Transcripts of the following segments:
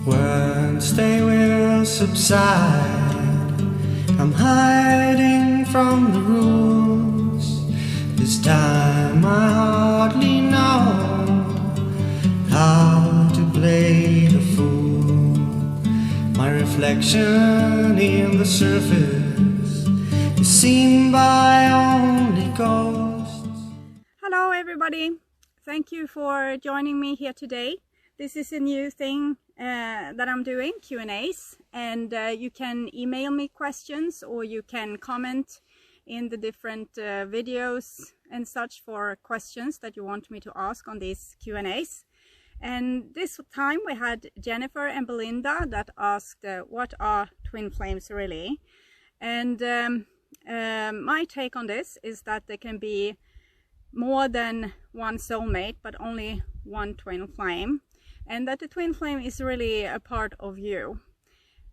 Once they will subside, I'm hiding from the rules. This time I hardly know how to play the fool. My reflection in the surface is seen by only ghosts. Hello everybody, thank you for joining me here today. This is a new thing that I'm doing, Q&As, and you can email me questions or you can comment in the different videos and such for questions that you want me to ask on these Q&As. And this time we had Jenifer and Belinda that asked what are twin flames really? And my take on this is that there can be more than one soulmate but only one twin flame, and that the twin flame is really a part of you.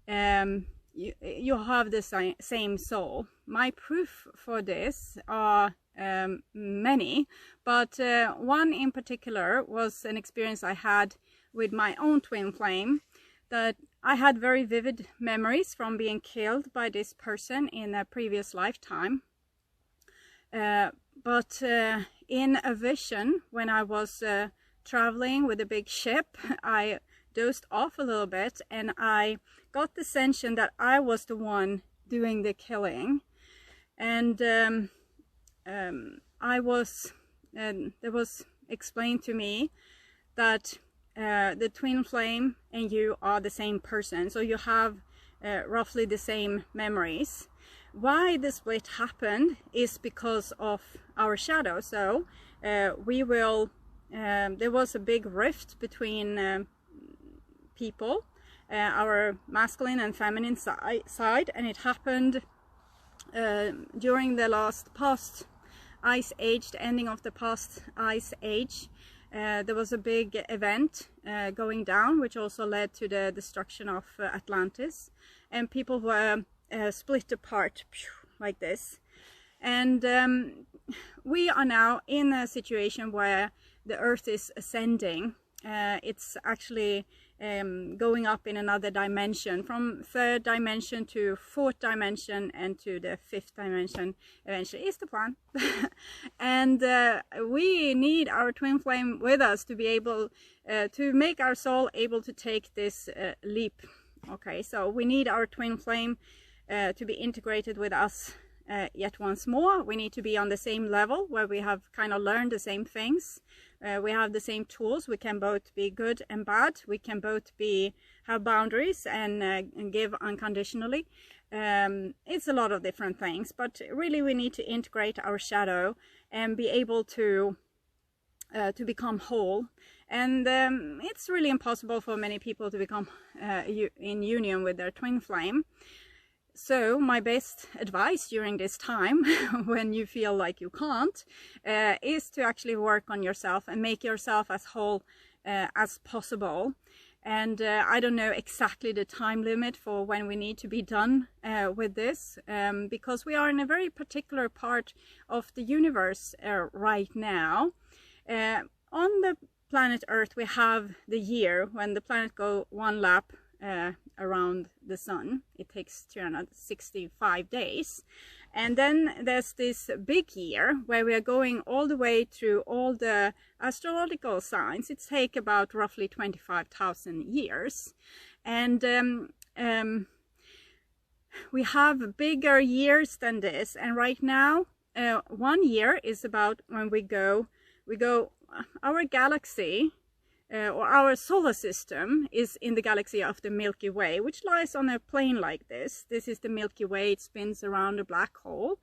You have the same soul. My proof for this are many, but one in particular was an experience I had with my own twin flame, that I had very vivid memories from being killed by this person in a previous lifetime. But in a vision, when I was traveling with a big ship, I dozed off a little bit and I got the sensation that I was the one doing the killing. And there was explained to me that the twin flame and you are the same person, so you have roughly the same memories. Why the split happened is because of our shadow. So there was a big rift between people, our masculine and feminine side, and it happened during the past ice age, the ending of the past ice age. There was a big event going down, which also led to the destruction of Atlantis, and people were split apart like this. And we are now in a situation where the earth is ascending. It's actually going up in another dimension, from third dimension to fourth dimension and to the fifth dimension eventually is the plan. And we need our twin flame with us to be able to make our soul able to take this leap. Okay, so we need our twin flame to be integrated with us yet once more. We need to be on the same level where we have kind of learned the same things. We have the same tools. We can both be good and bad. We can both have boundaries and give unconditionally. It's a lot of different things, but really we need to integrate our shadow and be able to become whole. And it's really impossible for many people to become in union with their twin flame. So my best advice during this time, when you feel like you can't, is to actually work on yourself and make yourself as whole as possible. And I don't know exactly the time limit for when we need to be done with this, because we are in a very particular part of the universe right now. On the planet Earth, we have the year when the planet goes one lap around the sun. It takes 365 days, and then there's this big year where we are going all the way through all the astrological signs. It takes about roughly 25,000 years, and we have bigger years than this. And right now 1 year is about when we go our galaxy or our solar system is in the galaxy of the Milky Way, which lies on a plane like this. This is the Milky Way. It spins around a black hole.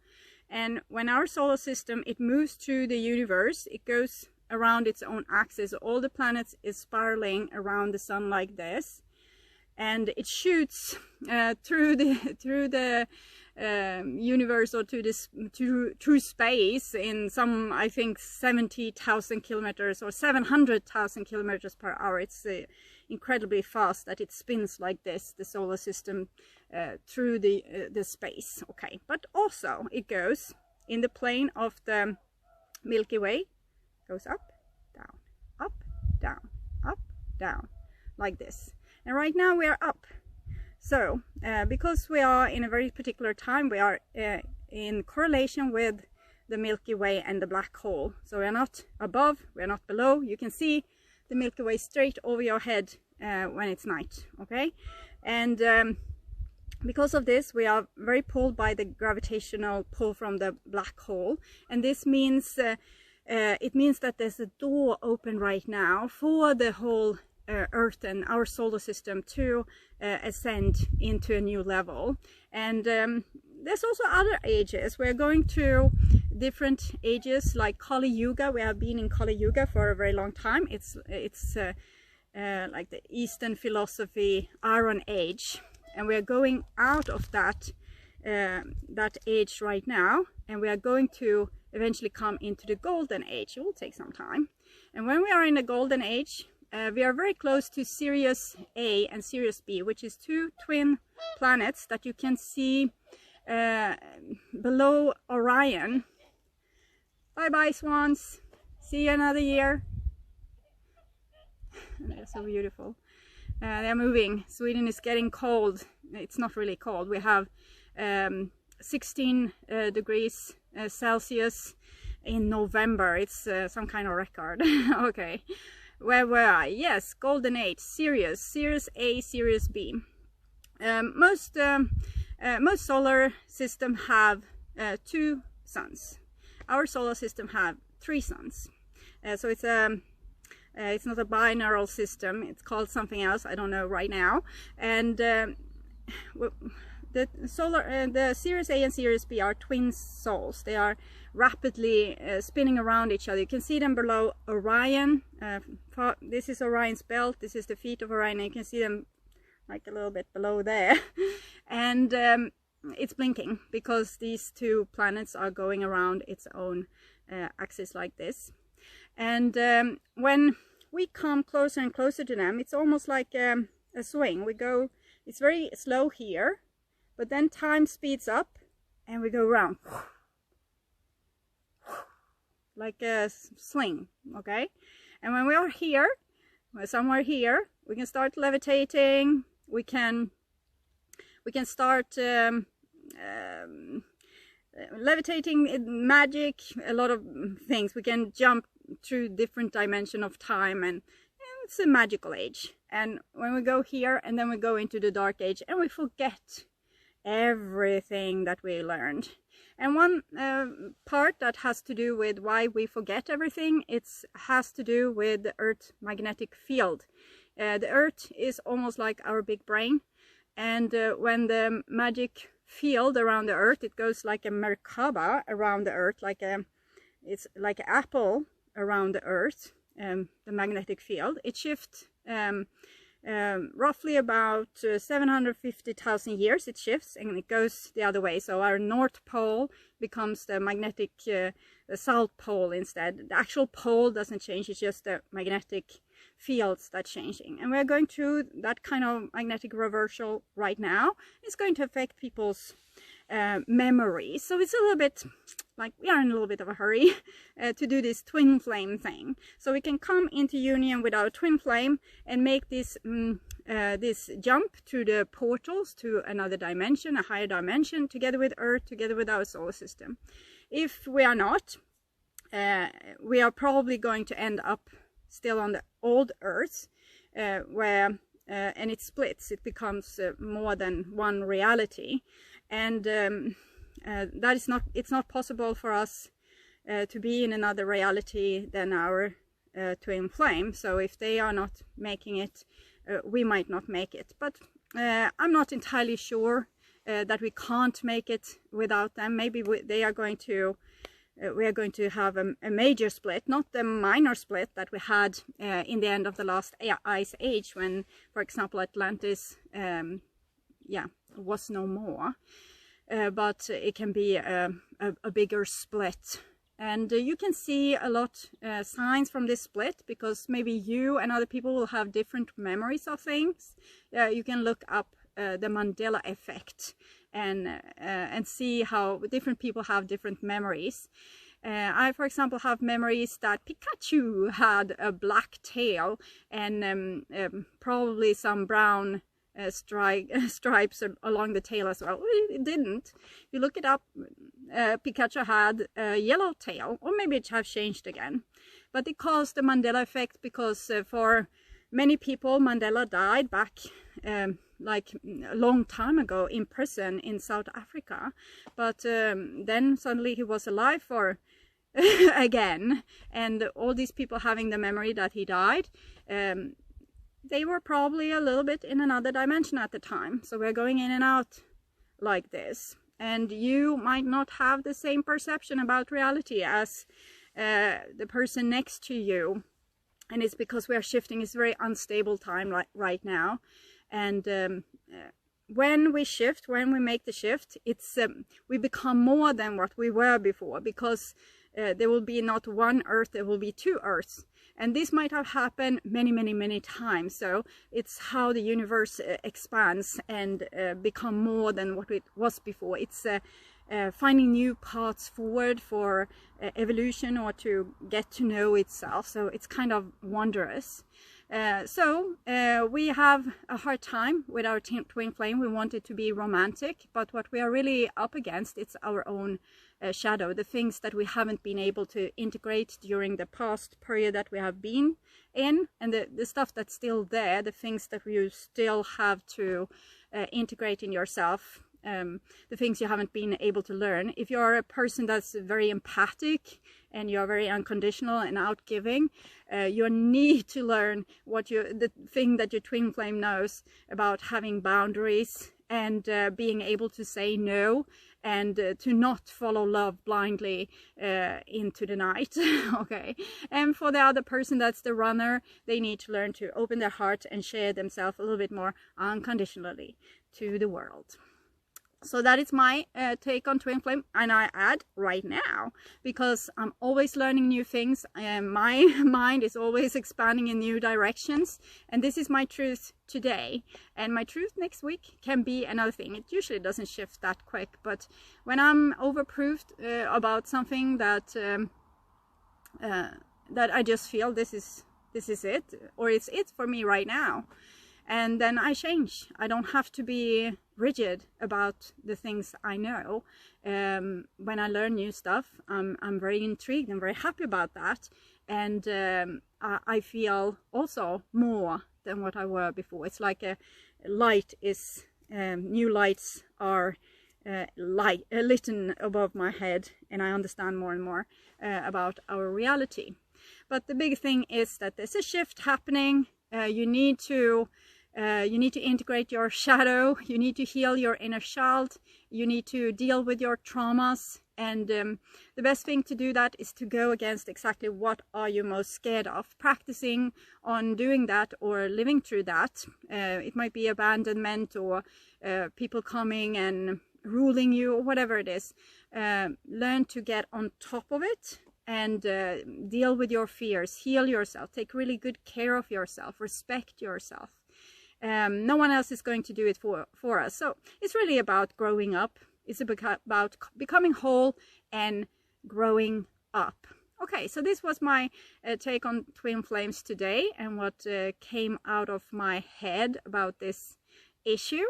And when our solar system, it moves through the universe, it goes around its own axis. All the planets is spiraling around the sun like this. And it shoots through the universe, or through space in some, I think, 70,000 kilometers or 700,000 kilometers per hour. It's incredibly fast that it spins like this, the solar system, through the space. Okay, but also it goes in the plane of the Milky Way, goes up, down, up, down, up, down, like this. and right now we are up. So because we are in a very particular time, we are in correlation with the Milky Way and the black hole. So we are not above, we are not below. You can see the Milky Way straight over your head when it's night, okay? And because of this, we are very pulled by the gravitational pull from the black hole, and this means it means that there's a door open right now for the whole Earth and our solar system to ascend into a new level. And there's also other ages. We're going to different ages like Kali Yuga. We have been in Kali Yuga for a very long time. It's like the Eastern philosophy Iron Age, and we are going out of that age right now, and we are going to eventually come into the Golden Age. It will take some time, and when we are in the Golden Age, we are very close to Sirius A and Sirius B, which is two twin planets that you can see below Orion. Bye bye swans, see you another year. They're so beautiful. They're moving. Sweden is getting cold. It's not really cold. We have 16 degrees Celsius in November. It's some kind of record. Okay, where were I? Yes, Golden Age, Sirius A, Sirius B. Most solar system have 2 suns. Our solar system have 3 suns. So it's not a binary system. It's called something else. I don't know right now. And the Sirius A and Sirius B are twin souls. They are rapidly spinning around each other. You can see them below Orion. This is Orion's belt. This is the feet of Orion. And you can see them like a little bit below there. And it's blinking because these 2 planets are going around its own axis like this. And when we come closer and closer to them, it's almost like a swing. It's very slow here, but then time speeds up and we go around like a sling, okay? And when we are here, somewhere here, we can start levitating. We can start levitating, magic, a lot of things. We can jump through different dimension of time, and it's a magical age. And when we go here and then we go into the dark age and we forget everything that we learned. And one part that has to do with why we forget everything, it has to do with the Earth's magnetic field. The Earth is almost like our big brain, and when the magic field around the Earth, it goes like a Merkaba around the Earth, it's like an apple around the Earth, the magnetic field. It shifts roughly about 750,000 years. It shifts and it goes the other way. So our North Pole becomes the magnetic the South Pole instead. The actual pole doesn't change, it's just the magnetic fields that's changing. And we're going through that kind of magnetic reversal right now. It's going to affect people's memories. So it's a little bit like we are in a little bit of a hurry to do this twin flame thing. So we can come into union with our twin flame and make this this jump through the portals to another dimension, a higher dimension, together with Earth, together with our solar system. If we are not, we are probably going to end up still on the old Earth, where and it splits. It becomes more than one reality, and that is not. It's not possible for us to be in another reality than our twin flame. So if they are not making it, we might not make it. But I'm not entirely sure that we can't make it without them. Maybe they are going to. We are going to have a major split, not the minor split that we had in the end of the last ice age, when, for example, Atlantis was no more. But it can be a bigger split. And you can see a lot signs from this split, because maybe you and other people will have different memories of things. You can look up the Mandela effect and see how different people have different memories. I, for example, have memories that Pikachu had a black tail and probably some brown stripes along the tail as well. It didn't. If you look it up, Pikachu had a yellow tail, or maybe it have changed again. But it caused the Mandela effect because for many people, Mandela died back like a long time ago in prison in South Africa. But then suddenly he was alive for again, and all these people having the memory that he died, they were probably a little bit in another dimension at the time. So we're going in and out like this, and you might not have the same perception about reality as the person next to you, and it's because we are shifting. It's a very unstable time right now, and when we shift, when we make the shift, it's we become more than what we were before, because there will be not one earth, there will be two earths. And this might have happened many times. So it's how the universe expands and become more than what it was before. It's finding new paths forward for evolution, or to get to know itself. So it's kind of wondrous. So we have a hard time with our twin flame. We want it to be romantic, but what we are really up against, it's our own shadow, the things that we haven't been able to integrate during the past period that we have been in, and the stuff that's still there, the things that you still have to integrate in yourself, the things you haven't been able to learn. If you're a person that's very empathic and you're very unconditional and outgiving, you need to learn the thing that your twin flame knows about having boundaries and being able to say no, and to not follow love blindly into the night. Okay. And for the other person that's the runner, they need to learn to open their heart and share themselves a little bit more unconditionally to the world. So that is my take on twin flame, and I add right now, because I'm always learning new things, and my mind is always expanding in new directions, and this is my truth today, and my truth next week can be another thing. It usually doesn't shift that quick, but when I'm overproofed about something that that I just feel this is it, or it's it for me right now, and then I change. I don't have to be rigid about the things I know. When I learn new stuff, I'm very intrigued and very happy about that, and I feel also more than what I were before. It's like a light is new lights are lit above my head, and I understand more and more about our reality. But the big thing is that there's a shift happening. You need to integrate your shadow. You need to heal your inner child. You need to deal with your traumas. And the best thing to do that is to go against exactly what are you most scared of. Practicing on doing that or living through that. It might be abandonment, or people coming and ruling you, or whatever it is. Learn to get on top of it and deal with your fears. Heal yourself. Take really good care of yourself. Respect yourself. No one else is going to do it for us. So it's really about growing up. It's about becoming whole and growing up. Okay, so this was my take on twin flames today, and what came out of my head about this issue.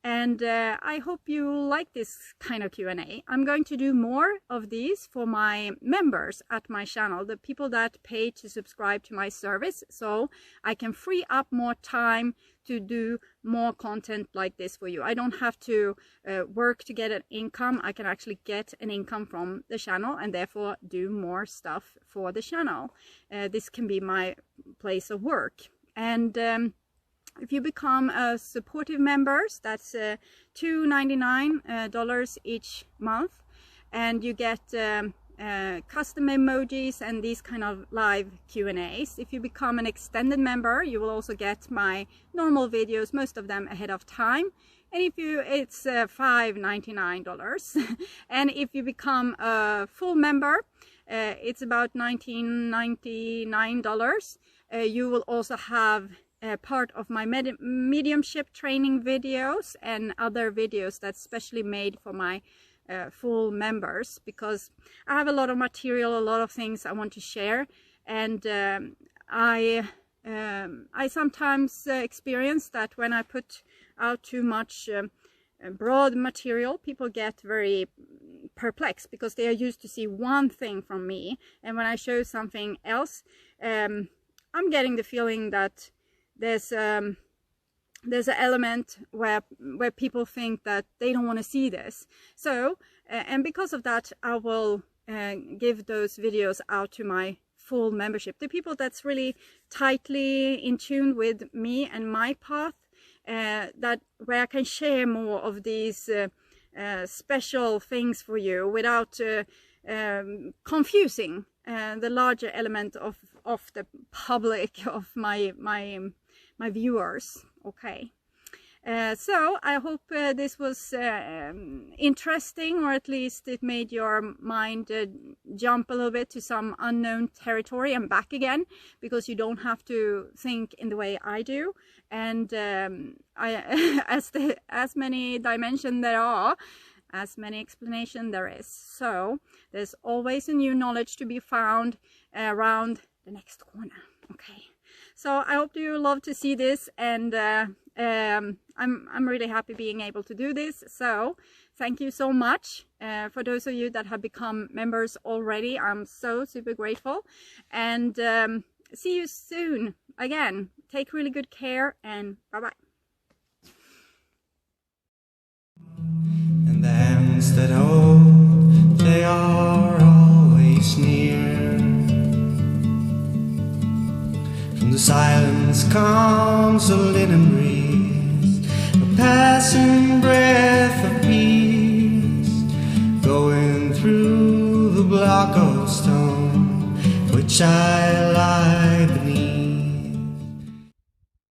And I hope you like this kind of Q&A. I'm going to do more of these for my members at my channel, the people that pay to subscribe to my service, so I can free up more time to do more content like this for you. I don't have to work to get an income. I can actually get an income from the channel, and therefore do more stuff for the channel. This can be my place of work. And if you become a supportive member, that's $2.99 each month, and you get custom emojis and these kind of live Q&As. If you become an extended member, you will also get my normal videos, most of them ahead of time. And if you, it's $5.99. And if you become a full member, it's about $19.99. You will also have part of my mediumship training videos and other videos that's specially made for my full members, because I have a lot of material, a lot of things I want to share, and I sometimes experience that when I put out too much broad material, people get very perplexed because they are used to see one thing from me, and when I show something else, I'm getting the feeling that there's an element where people think that they don't want to see this. So and because of that, I will give those videos out to my full membership, the people that's really tightly in tune with me and my path, that where I can share more of these special things for you without confusing the larger element of the public, of my viewers. Okay, so I hope this was interesting, or at least it made your mind jump a little bit to some unknown territory and back again, because you don't have to think in the way I do. And as many dimensions there are, as many explanations there is. So there's always a new knowledge to be found around the next corner. Okay, so I hope you love to see this, and I'm really happy being able to do this. So thank you so much for those of you that have become members already. I'm so super grateful, and see you soon again. Take really good care, and bye bye. And the hands that hold, they are always near. From the silence comes a linen breeze, a passing breath of peace, going through the block of stone which I light